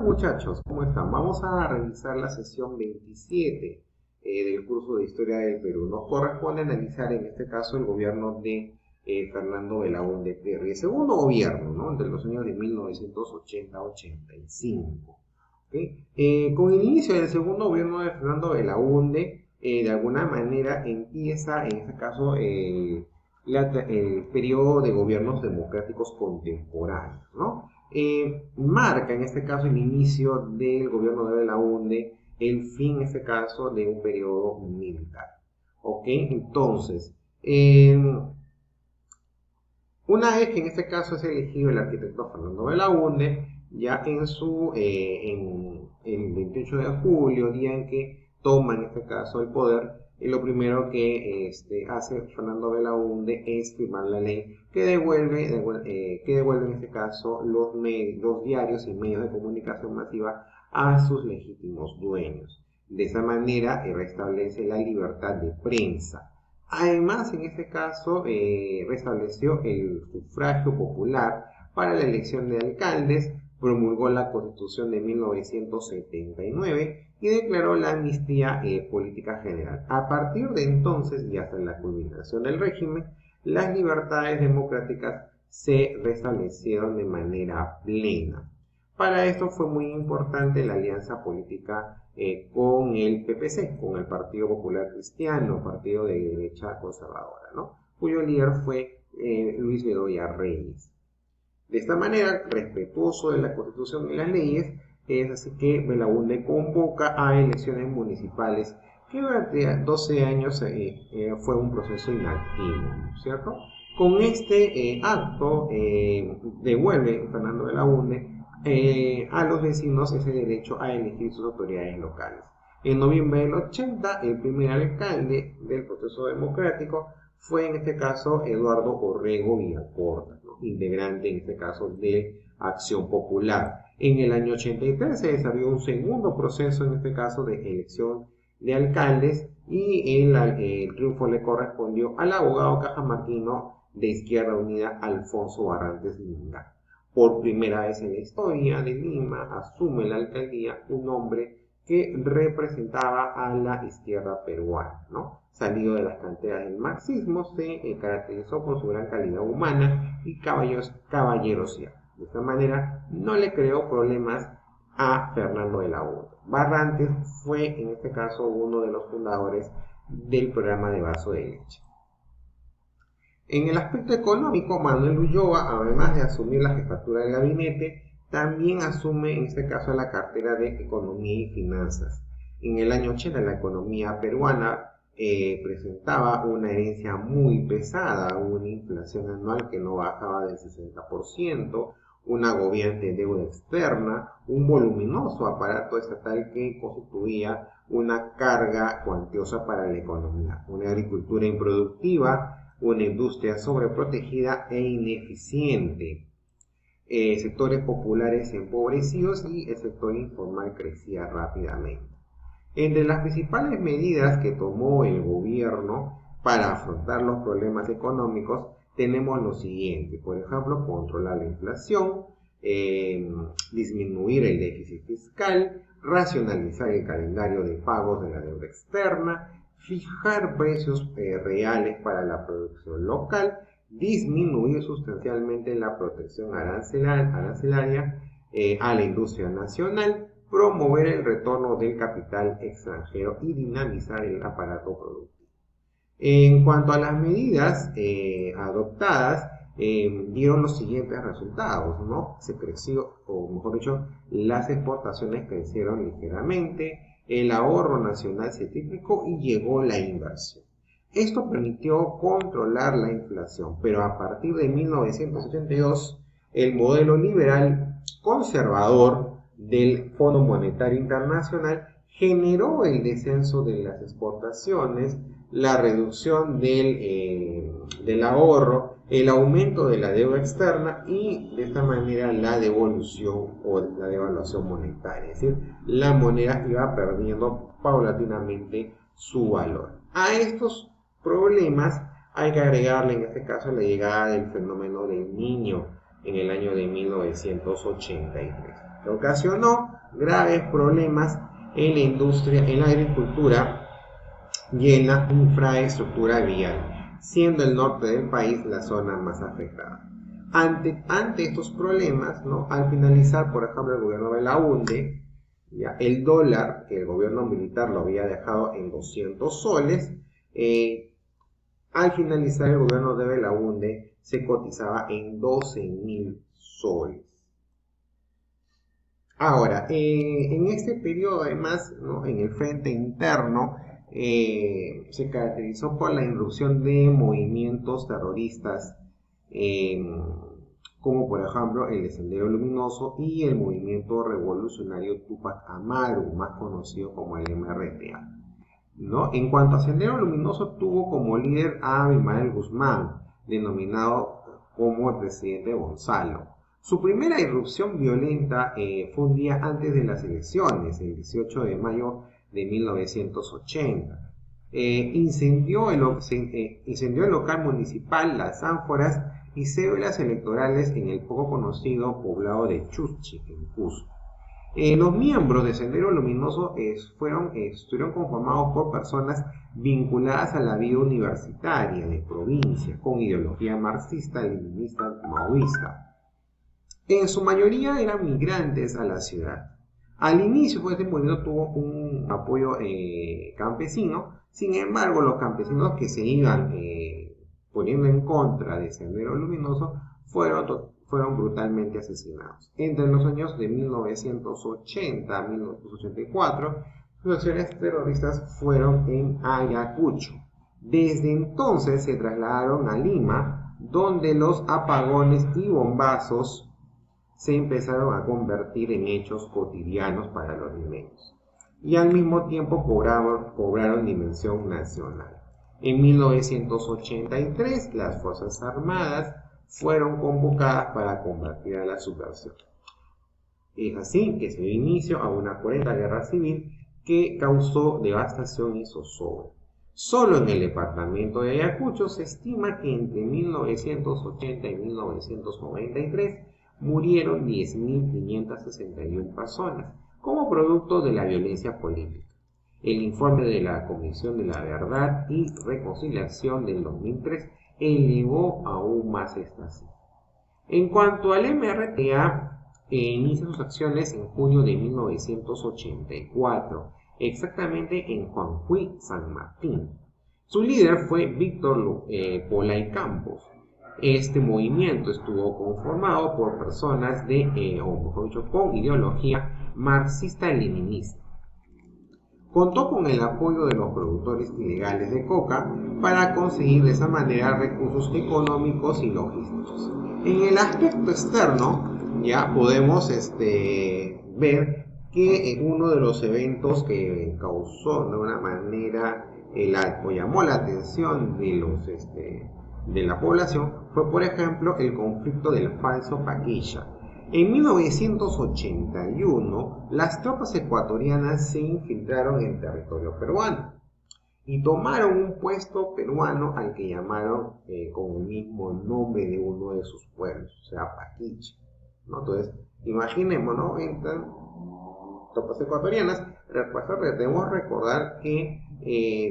muchachos, ¿cómo están? Vamos a revisar la sesión 27 del curso de Historia del Perú. Nos corresponde analizar en este caso el gobierno de Fernando Belaúnde Terry, el segundo gobierno, ¿no? Entre los años de 1980 a 85. ¿Okay? Con el inicio del segundo gobierno de Fernando Belaúnde, de alguna manera empieza en este caso el periodo de gobiernos democráticos contemporáneos, ¿no? Marca en este caso el inicio del gobierno de Belaúnde, el fin en este caso de un periodo militar. ¿Ok? Entonces, una vez que en este caso es elegido el arquitecto Fernando Belaúnde, ya en el 28 de julio, día en que toma en este caso el poder, lo primero que hace Fernando Belaúnde es firmar la ley que devuelve en este caso los diarios y medios de comunicación masiva a sus legítimos dueños. De esa manera restablece la libertad de prensa. Además, en este caso, restableció el sufragio popular para la elección de alcaldes, promulgó la Constitución de 1979 y declaró la amnistía política general. A partir de entonces y hasta la culminación del régimen, las libertades democráticas se restablecieron de manera plena. Para esto fue muy importante la alianza política con el PPC, con el Partido Popular Cristiano, partido de derecha conservadora, ¿no? Cuyo líder fue Luis Bedoya Reyes. De esta manera, respetuoso de la Constitución y las leyes, es así que Belaúnde convoca a elecciones municipales que durante 12 años fue un proceso inactivo, ¿cierto? Con este acto devuelve Fernando Belaúnde a los vecinos ese derecho a elegir sus autoridades locales. En noviembre del 80, el primer alcalde del proceso democrático fue en este caso Eduardo Orrego Villacorta, ¿no? Integrante en este caso de Acción Popular. En el año 83 se desarrolló un segundo proceso, en este caso de elección de alcaldes, y el triunfo le correspondió al abogado cajamarquino de Izquierda Unida, Alfonso Barrantes Linda. Por primera vez en la historia de Lima asume la alcaldía un hombre que representaba a la izquierda peruana, ¿no? Salido de las canteras del marxismo, se caracterizó por su gran calidad humana y caballerosidad. De esta manera no le creó problemas a Fernando Belaúnde. Barrantes fue en este caso uno de los fundadores del programa de vaso de leche. En el aspecto económico, Manuel Ulloa, además de asumir la jefatura del gabinete, también asume en este caso la cartera de Economía y Finanzas. En el año 80 la economía peruana presentaba una herencia muy pesada, una inflación anual que no bajaba del 60%, una agobiante deuda externa, un voluminoso aparato estatal que constituía una carga cuantiosa para la economía, una agricultura improductiva, una industria sobreprotegida e ineficiente, sectores populares empobrecidos y el sector informal crecía rápidamente. Entre las principales medidas que tomó el gobierno para afrontar los problemas económicos tenemos lo siguiente: por ejemplo, controlar la inflación, disminuir el déficit fiscal, racionalizar el calendario de pagos de la deuda externa, fijar precios reales para la producción local, disminuir sustancialmente la protección arancelaria a la industria nacional, promover el retorno del capital extranjero y dinamizar el aparato productivo. En cuanto a las medidas adoptadas, dieron los siguientes resultados, ¿no? Se creció, o mejor dicho, las exportaciones crecieron ligeramente, el ahorro nacional se triplicó y llegó la inversión. Esto permitió controlar la inflación, pero a partir de 1982, el modelo liberal conservador del Fondo Monetario Internacional generó el descenso de las exportaciones, la reducción del ahorro, el aumento de la deuda externa y de esta manera la devolución o la devaluación monetaria, es decir, la moneda iba perdiendo paulatinamente su valor. A estos problemas hay que agregarle en este caso la llegada del fenómeno del Niño en el año de 1983, que ocasionó graves problemas en la industria, en la agricultura y en la infraestructura vial, siendo el norte del país la zona más afectada. Ante estos problemas, ¿no? Al finalizar, por ejemplo, el gobierno de Belaúnde, ya el dólar, que el gobierno militar lo había dejado en 200 soles, al finalizar el gobierno de Belaúnde se cotizaba en 12.000 soles. Ahora, en este periodo además, ¿no? En el frente interno, se caracterizó por la irrupción de movimientos terroristas, como por ejemplo el de Sendero Luminoso y el movimiento revolucionario Tupac Amaru, más conocido como el MRTA, ¿no? En cuanto a Sendero Luminoso, tuvo como líder a Abimael Guzmán, denominado como el presidente Gonzalo. Su primera irrupción violenta fue un día antes de las elecciones, el 18 de mayo de 1980. Incendió el local municipal, las ánforas y cédulas electorales en el poco conocido poblado de Chuchi, en Cusco. Los miembros de Sendero Luminoso estuvieron conformados por personas vinculadas a la vida universitaria de provincia, con ideología marxista, leninista, maoísta. En su mayoría eran migrantes a la ciudad. Al inicio, pues, este movimiento tuvo un apoyo campesino. Sin embargo, los campesinos que se iban poniendo en contra de Sendero Luminoso fueron brutalmente asesinados. Entre los años de 1980 a 1984, sus acciones terroristas fueron en Ayacucho. Desde entonces se trasladaron a Lima, donde los apagones y bombazos se empezaron a convertir en hechos cotidianos para los limeños, y al mismo tiempo cobraron dimensión nacional. En 1983, las Fuerzas Armadas fueron convocadas para combatir a la subversión. Es así que se dio inicio a una cruenta guerra civil que causó devastación y zozobra. Solo en el departamento de Ayacucho se estima que entre 1980 y 1993 murieron 10.561 personas como producto de la violencia política. El informe de la Comisión de la Verdad y Reconciliación del 2003 elevó aún más esta cifra. En cuanto al MRTA, inicia sus acciones en junio de 1984, exactamente en Juanjuy, San Martín. Su líder fue Víctor Polay Campos. Este movimiento estuvo conformado por personas o mejor dicho, con ideología marxista-leninista. Contó con el apoyo de los productores ilegales de coca para conseguir de esa manera recursos económicos y logísticos. En el aspecto externo, ya podemos ver que uno de los eventos que causó de una manera o llamó la atención de la población fue, por ejemplo, el conflicto del falso Paquilla. En 1981, las tropas ecuatorianas se infiltraron en territorio peruano y tomaron un puesto peruano al que llamaron con el mismo nombre de uno de sus pueblos, o sea, Paquicha, ¿no? Entonces, imaginemos, ¿no? Entran tropas ecuatorianas. Debemos recordar que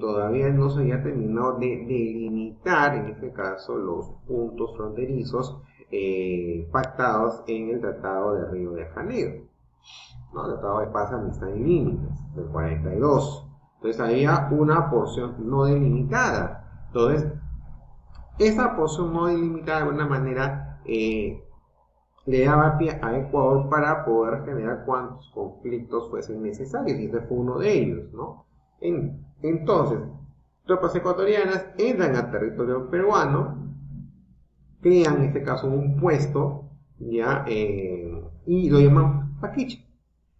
todavía no se había terminado de delimitar, en este caso, los puntos fronterizos pactados en el Tratado de Río de Janeiro, ¿no? El Tratado de Paz, Amistad y Límites del 42. Entonces había una porción no delimitada. Entonces, esa porción no delimitada de alguna manera le daba pie a Ecuador para poder generar cuantos conflictos fuesen necesarios, y este fue uno de ellos, ¿no? Entonces, tropas ecuatorianas entran al territorio peruano, crean en este caso un puesto, ¿ya? Y lo llaman Paquicha.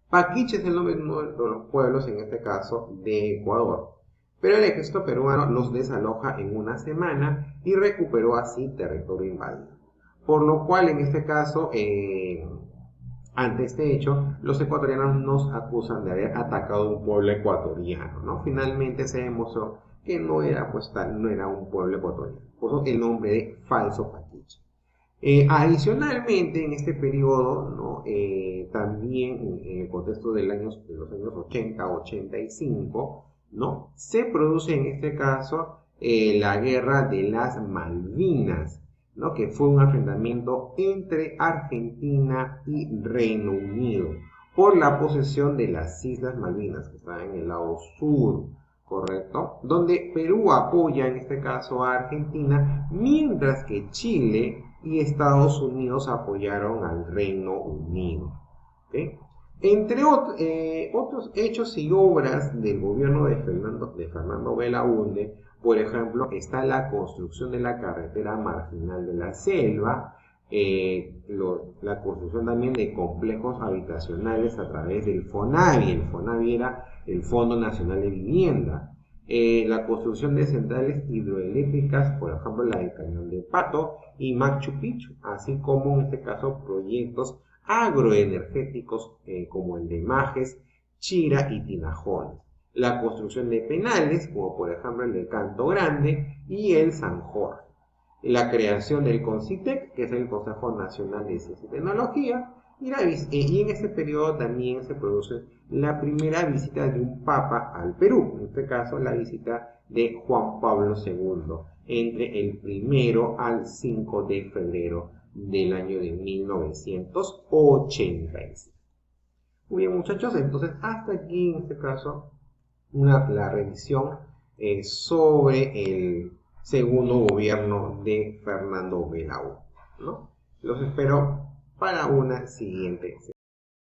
Paquicha es el nombre de uno de los pueblos, en este caso, de Ecuador. Pero el ejército peruano los desaloja en una semana y recuperó así territorio invadido. Por lo cual, en este caso, ante este hecho, los ecuatorianos nos acusan de haber atacado un pueblo ecuatoriano, ¿no? Finalmente se demostró que no era un pueblo ecuatoriano. Por eso el nombre de falso Paquicha. Adicionalmente, en este periodo, ¿no? También en el contexto de los años 80-85, ¿no? Se produce en este caso la Guerra de las Malvinas, ¿no? Que fue un enfrentamiento entre Argentina y Reino Unido por la posesión de las Islas Malvinas, que están en el lado sur, ¿correcto? Donde Perú apoya en este caso a Argentina, mientras que Chile y Estados Unidos apoyaron al Reino Unido. ¿Okay? Entre otros hechos y obras del gobierno de Fernando Belaúnde, por ejemplo, está la construcción de la carretera marginal de la selva, la construcción también de complejos habitacionales a través del FONAVI. El FONAVI era el Fondo Nacional de Vivienda. La construcción de centrales hidroeléctricas, por ejemplo la del Cañón de Pato y Machu Picchu, así como en este caso proyectos agroenergéticos como el de Majes, Chira y Tinajones. La construcción de penales, como por ejemplo el de Canto Grande y el San Jorge. La creación del CONCITEC, que es el Consejo Nacional de Ciencia y Tecnología, y en este periodo también se produce la primera visita de un papa al Perú, en este caso la visita de Juan Pablo II, entre el 1 al 5 de febrero del año de 1986. Muy bien, muchachos, entonces hasta aquí en este caso la revisión sobre el segundo gobierno de Fernando Belaúnde, ¿no? Los espero para una siguiente sesión.